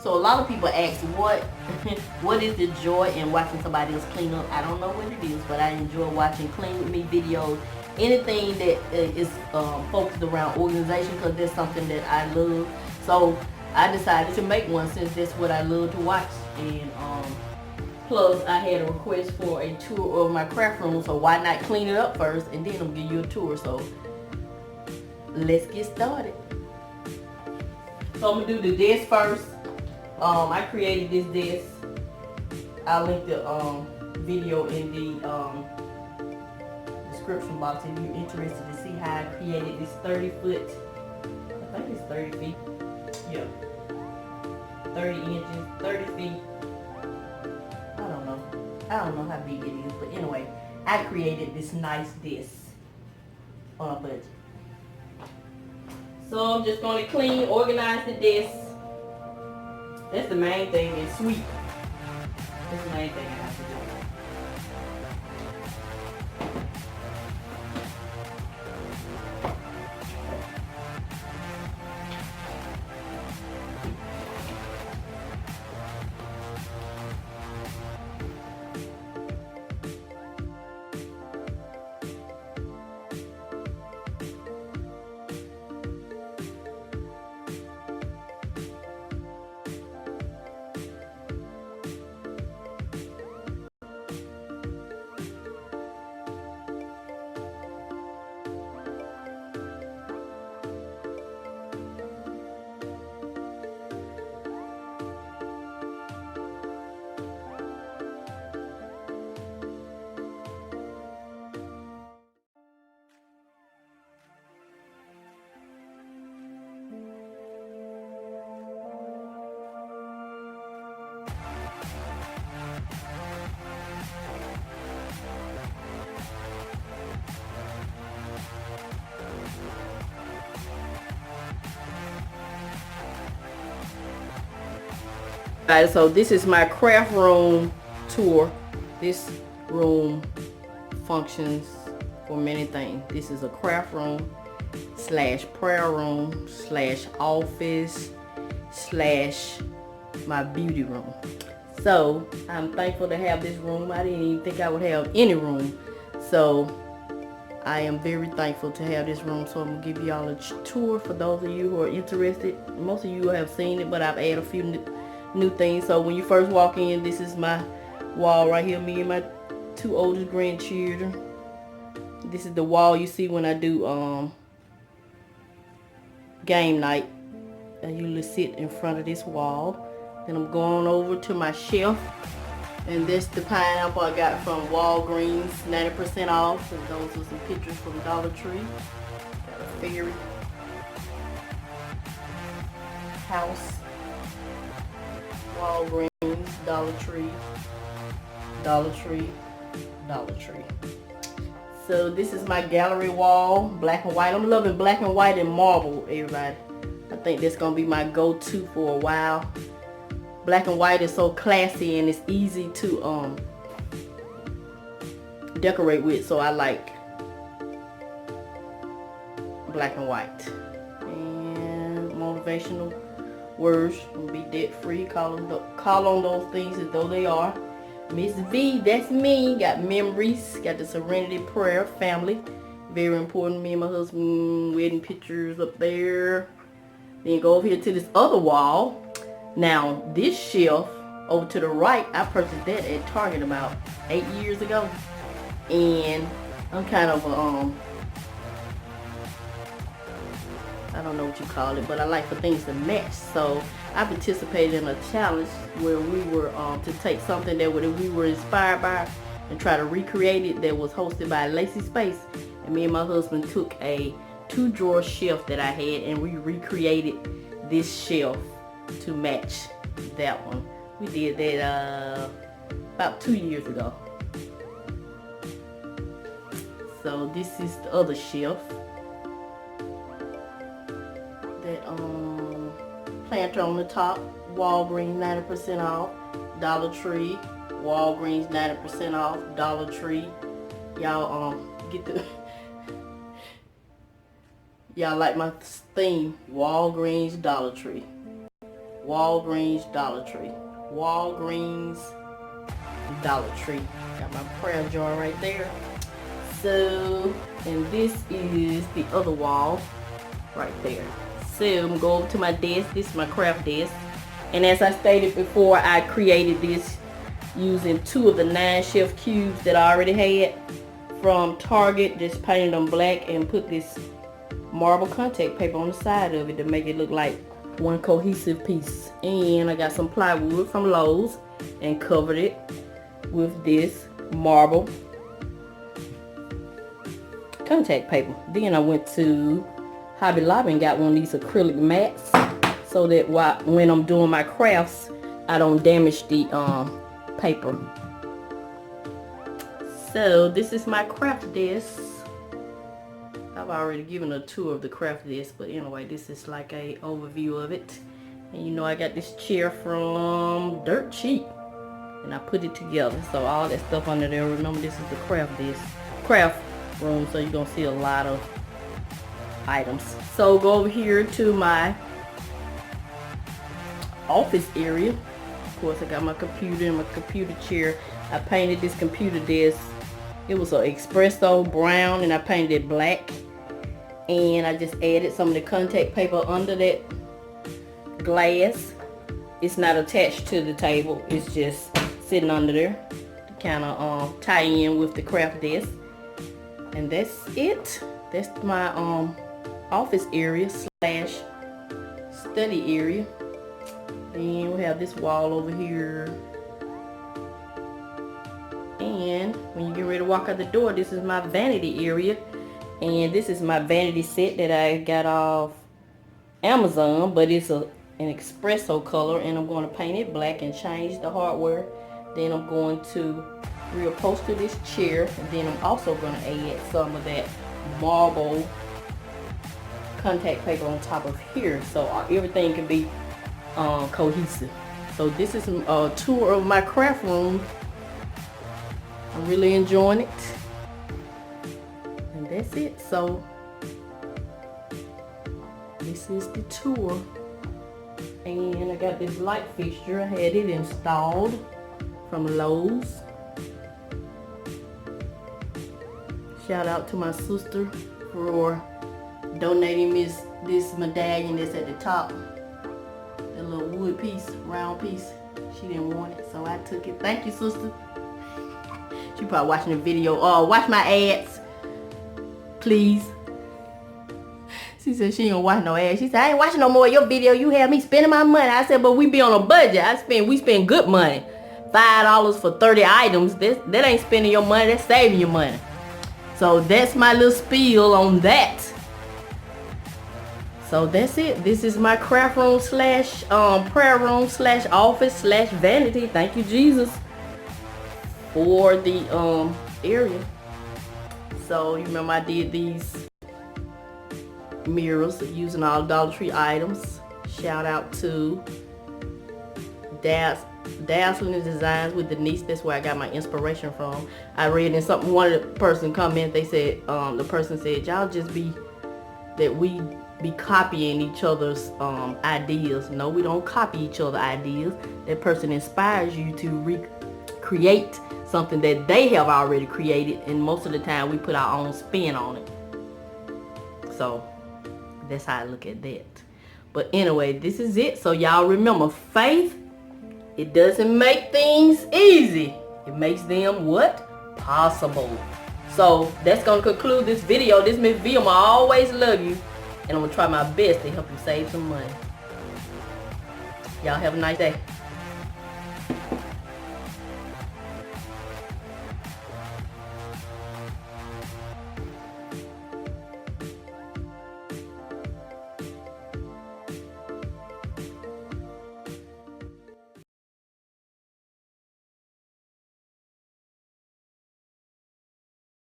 So a lot of people ask what what is the joy in watching somebody else clean up. I don't know what it is, but I enjoy watching clean with me videos. Anything that is focused around organization, because that's something that I love. So I decided to make one since that's what I love to watch. And plus I had a request for a tour of my craft room, so why not clean it up first and then I'll give you a tour. So let's get started. So I'm gonna do the desk first. I created this desk. I'll link the video in the description box if you're interested to see how I created this 30-foot, I think it's 30 feet, yeah, 30 inches, 30 feet, I don't know how big it is, but anyway, I created this nice desk on a budget. So I'm just going to clean, organize the desk. That's the main thing, and sweep. That's the main thing I have to do. Alright, so this is my craft room tour. This room functions for many things. This is a craft room slash prayer room slash office slash my beauty room. So I'm thankful to have this room. I didn't even think I would have any room. So I am very thankful to have this room. So I'm gonna give y'all a tour for those of you who are interested. Most of you have seen it, but I've added a few new things. So when you first walk in, this is my wall right here, me and my two oldest grandchildren. This is the wall you see when I do game night. I usually sit in front of this wall. Then I'm going over to my shelf, and this the pineapple I got from Walgreens, 90% off. And those are some pictures from Dollar Tree. Got a fairy house. Walgreens, Dollar Tree, Dollar Tree, Dollar Tree. So this is my gallery wall, black and white. I'm loving black and white and marble, everybody. I think that's gonna be my go-to for a while. Black and white is so classy and it's easy to decorate with, so I like black and white. And motivational words, be debt free, call on those things as though they are. Miss V, that's me. Got memories, got the Serenity Prayer family, very important. Me and my husband wedding pictures up there. Then go over here to this other wall. Now this shelf over to the right, I purchased that at Target about 8 years ago, and I'm kind of I don't know what you call it, but I like for things to match. So I participated in a challenge where we were to take something that we were inspired by and try to recreate it, that was hosted by Lacey Space. And me and my husband took a 2-drawer shelf that I had and we recreated this shelf to match that one. We did that about 2 years ago. So this is the other shelf. That planter on the top, Walgreens 90% off, Dollar Tree, Walgreens 90% off, Dollar Tree. Y'all get the y'all like my theme, Walgreens, Dollar Tree. Walgreens, Dollar Tree. Walgreens, Dollar Tree. Got my prayer jar right there. So, and this is the other wall right there. So I'm gonna go over to my desk. This is my craft desk. And as I stated before, I created this using 2 of the 9 chef cubes that I already had from Target. Just painted them black and put this marble contact paper on the side of it to make it look like one cohesive piece. And I got some plywood from Lowe's and covered it with this marble contact paper. Then I went to Hobby Lobby and got one of these acrylic mats so that when I'm doing my crafts, I don't damage the paper. So this is my craft desk. I've already given a tour of the craft desk, but anyway, this is like a overview of it. And you know, I got this chair from Dirt Cheap and I put it together. So all that stuff under there, remember this is the craft desk, craft room, so you're gonna see a lot of items. So go over here to my office area. Of course, I got my computer and my computer chair. I painted this computer desk. It was an espresso brown and I painted it black. And I just added some of the contact paper under that glass. It's not attached to the table. It's just sitting under there to kind of tie in with the craft desk. And that's it. That's my office area slash study area. And we have this wall over here. And when you get ready to walk out the door, this is my vanity area. And this is my vanity set that I got off Amazon, but it's an espresso color, and I'm going to paint it black and change the hardware. Then I'm going to reupholster this chair, and then I'm also going to add some of that marble contact paper on top of here, so everything can be cohesive. So this is a tour of my craft room. I'm really enjoying it, and that's it. So this is the tour, and I got this light fixture. I had it installed from Lowe's. Shout out to my sister for donating this medallion that's at the top. That little wood piece, round piece. She didn't want it, so I took it. Thank you, sister. She probably watching the video. Watch my ads, please. She said she ain't gonna watch no ads. She said, I ain't watching no more of your video. You have me spending my money. I said, but we be on a budget. We spend good money. $5 for 30 items. That ain't spending your money. That's saving your money. So that's my little spiel on that. So that's it. This is my craft room slash prayer room slash office slash vanity. Thank you, Jesus, for the area. So you remember I did these mirrors using all Dollar Tree items. Shout out to Dazzling Designs with Denise. That's where I got my inspiration from. I read in something, one of the person comment, they said, the person said, y'all just be copying each other's ideas. No, we don't copy each other's ideas. That person inspires you to recreate something that they have already created, and most of the time we put our own spin on it. So that's how I look at that. But anyway, this is it. So y'all remember, faith, it doesn't make things easy. It makes them what? Possible. So that's gonna conclude this video. This Miss Vilma, I always love you, and I'm gonna try my best to help you save some money. Y'all have a nice day.